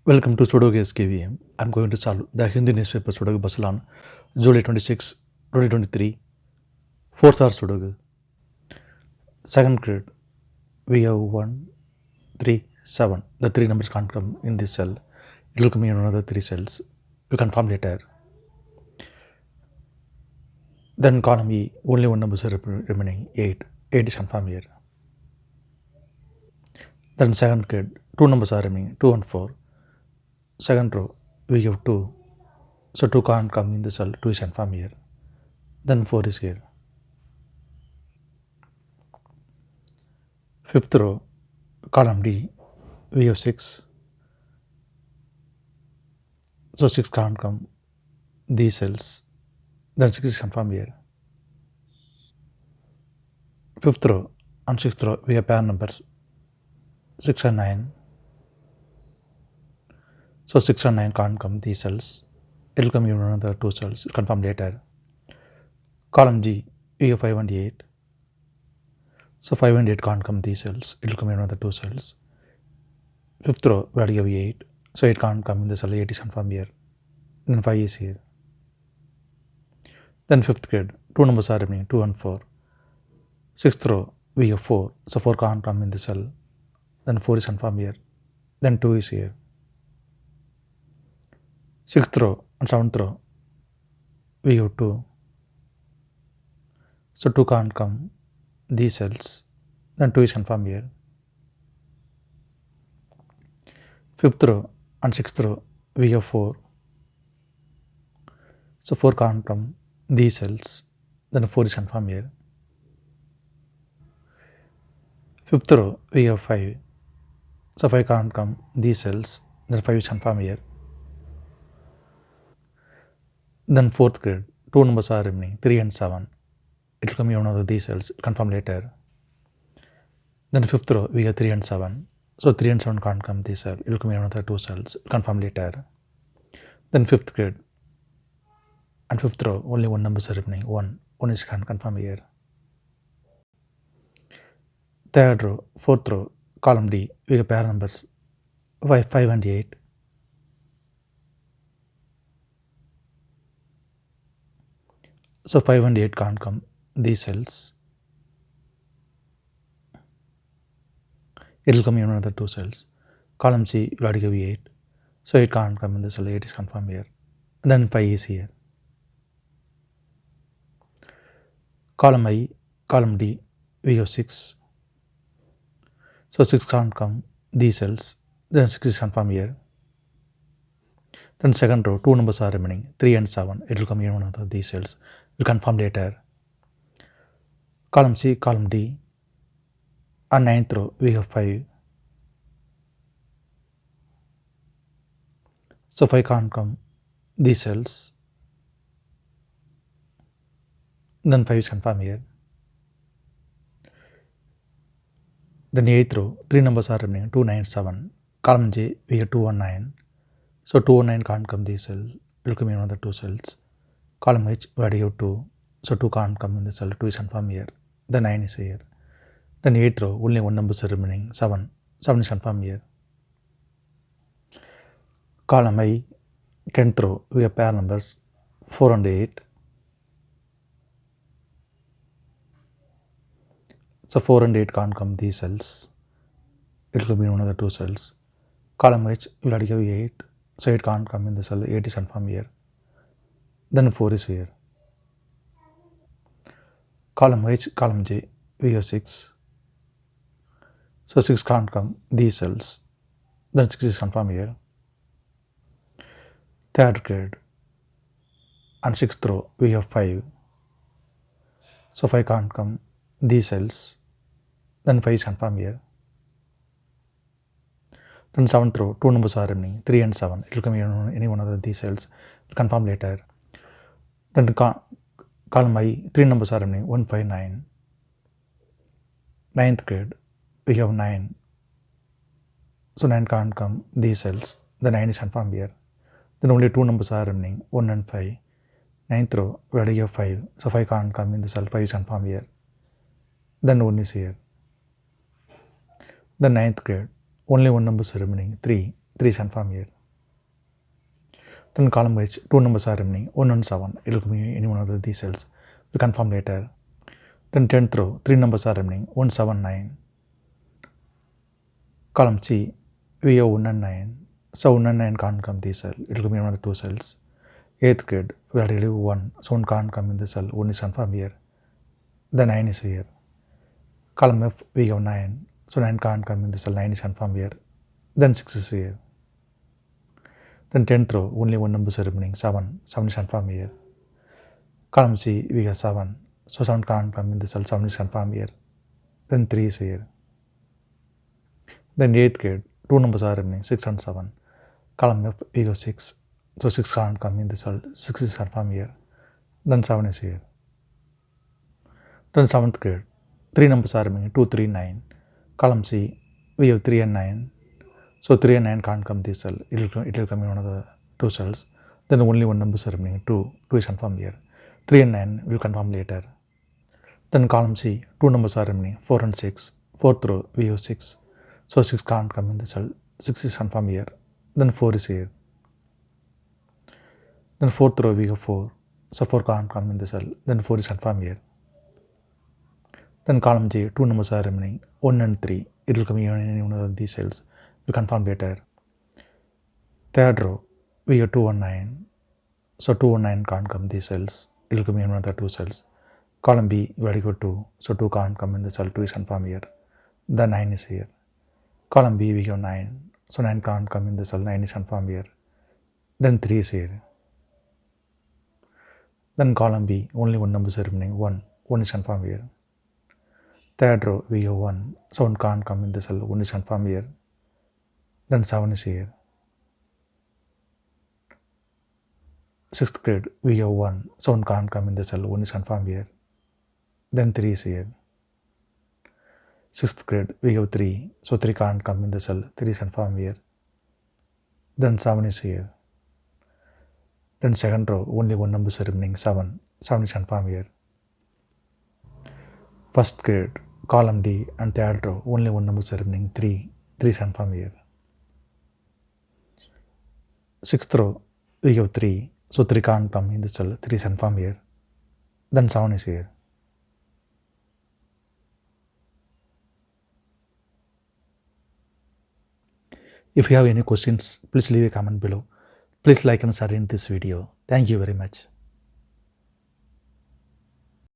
Welcome to Sudoku SkVm. I'm going to solve the Hindi newspaper Sudoku puzzle on July 26, 2023. 4-star Sudoku. Second grade. We have 1, 3, 7. The three numbers can't come in this cell. It will come in another 3 cells. You confirm later. Then column E, only one number is remaining, 8. 8 is confirmed here. Then second grade, 2 numbers are remaining, 2 and 4. Second row, we have 2. So 2 can't come in the cell, 2 is confirmed here. Then 4 is here. Fifth row, column D, we have 6. So 6 can't come these cells. Then 6 is confirmed here. Fifth row and sixth row, we have pair numbers 6 and 9. So 6 and 9 can't come these cells. It will come in another 2 cells. Confirm later. Column G, we have 5 and 8. So 5 and 8 can't come these cells. It will come in another 2 cells. Fifth row, we have 8. So 8 can't come in the cell. 8 is confirmed here. Then 5 is here. Then fifth grade, 2 numbers are remaining, 2 and 4. Sixth row, we have 4. So 4 can't come in the cell. Then 4 is confirmed here. Then 2 is here. Sixth row and seventh row, we have 2. So 2 can't come these cells. Then 2 is confirmed here. Fifth row and sixth row, we have 4. So 4 can't come these cells. Then 4 is confirmed here. Fifth row, we have 5. So 5 can't come these cells. Then 5 is confirmed here. Then fourth grade, 2 numbers are remaining, 3 and 7. It will come in one of these cells. Confirm later. Then fifth row, we have 3 and 7. So 3 and 7 can't come this cell. It will come in another 2 cells. Confirm later. Then fifth grade and fifth row, only one number is remaining, 1. 1 is confirm here. Third row, fourth row, column D, we have pair numbers 5 and 8. So 5 and 8 can't come these cells. It will come in another 2 cells. Column C, we already give 8. So it can't come in the cell. 8 is confirmed here. And then 5 is here. Column I, column D, we have 6. So 6 can't come these cells. Then 6 is confirmed here. Then second row, 2 numbers are remaining, 3 and 7. It will come in one of these cells. We'll confirm later. Column C, column D. On ninth row, we have 5. So 5 can't come these cells. Then 5 is confirmed here. Then 8th row, 3 numbers are remaining, 2, 9, 7. Column J, we have 2 and 9. So 2 and 9 can't come these cells. It will come in another 2 cells. Column H, we already have 2. So 2 can't come in the cell. 2 is confirmed here. The 9 is here. Then 8th row, only one number is remaining, 7. 7 is confirmed here. Column I, 10th row, we have pair numbers 4 and 8. So 4 and 8 can't come these cells. It will be in another 2 cells. Column H, we already have 8. So 8 can't come in the cell. 8 is confirmed here. Then 4 is here. Column H, column J, we have 6. So 6 can't come these cells. Then 6 is confirmed here. Third grade and sixth row, we have 5. So 5 can't come these cells. Then 5 is confirmed here. Then seventh row, 2 numbers are remaining, 3 and 7. It will come in any one of these cells. We'll confirm later. Then column I, 3 numbers are remaining, 1, 5, 9. Ninth grade, we have 9. So 9 can't come these cells. The 9 is confirmed here. Then only 2 numbers are remaining, 1 and 5. Ninth row, we already have 5. So 5 can't come in the cell. 5 is confirmed here. Then 1 is here. The ninth grade, only one number is remaining, 3. 3 is confirmed here. Then column H, two numbers are remaining, 1 and 7. It will be any one of these cells. We confirm later. Then 10th row, three numbers are remaining, 1, 7, 9. Column C, we have 1 and 9. So 1 and 9 can't come this cell. It will be one of the two cells. 8th grade, we already have 1. So 1 can't come in the cell. 1 is confirmed here. The 9 is here. Column F, we have 9. So 9 can't come in the cell. 9 is confirmed here. Then 6 is here. Then 10th row, only one number is remaining, 7. 7 is confirmed here. Column C, we have 7. So 7 can't come in the cell. 7 is confirmed here. Then 3 is here. Then 8th grade, two numbers are remaining, 6 and 7. Column F, we have 6. So 6 can't come in the cell. 6 is confirmed here. Then 7 is here. Then 7th grade, three numbers are remaining, 2, 3, 9. Column C, we have 3 and 9. So 3 and 9 can't come this cell. It will come in one of the two cells. Then only one number is remaining, 2. 2 is confirmed here. 3 and 9 will confirm later. Then column C, two numbers are remaining, 4 and 6. 4th row, we have 6. So 6 can't come in the cell. 6 is confirmed here. Then 4 is here. Then 4th row, we have 4. So 4 can't come in the cell. Then 4 is confirmed here. Then column J, two numbers are remaining, 1 and 3. It will come in any one of these cells. We confirm later. 3rd row, we have 2 and 9. So 2 and 9 can't come these cells. It will come in one of the two cells. Column B, we already got 2. So 2 can't come in the cell. 2 is confirmed here. The 9 is here. Column B, we have 9. So 9 can't come in the cell. 9 is confirmed here. Then 3 is here. Then column B, only one number is remaining, 1. 1 is confirmed here. 3rd row, we have 1. So 1 can't come in the cell. 1 is confirmed here. Then 7 is here. 6th grade, we have 1. So 1 can't come in the cell. 1 is confirmed here. Then 3 is here. 6th grade, we have 3. So 3 can't come in the cell. 3 is confirmed here. Then 7 is here. Then 2nd row, only one number is remaining, 7. 7 is confirmed here. 1st grade, column D and 3rd row, only one number is remaining, 3. 3 is confirmed here. 6th row, we have 3. So 3 can't come in the cell. 3 is confirmed here. Then 7 is here. If you have any questions, please leave a comment below. Please like and share in this video. Thank you very much.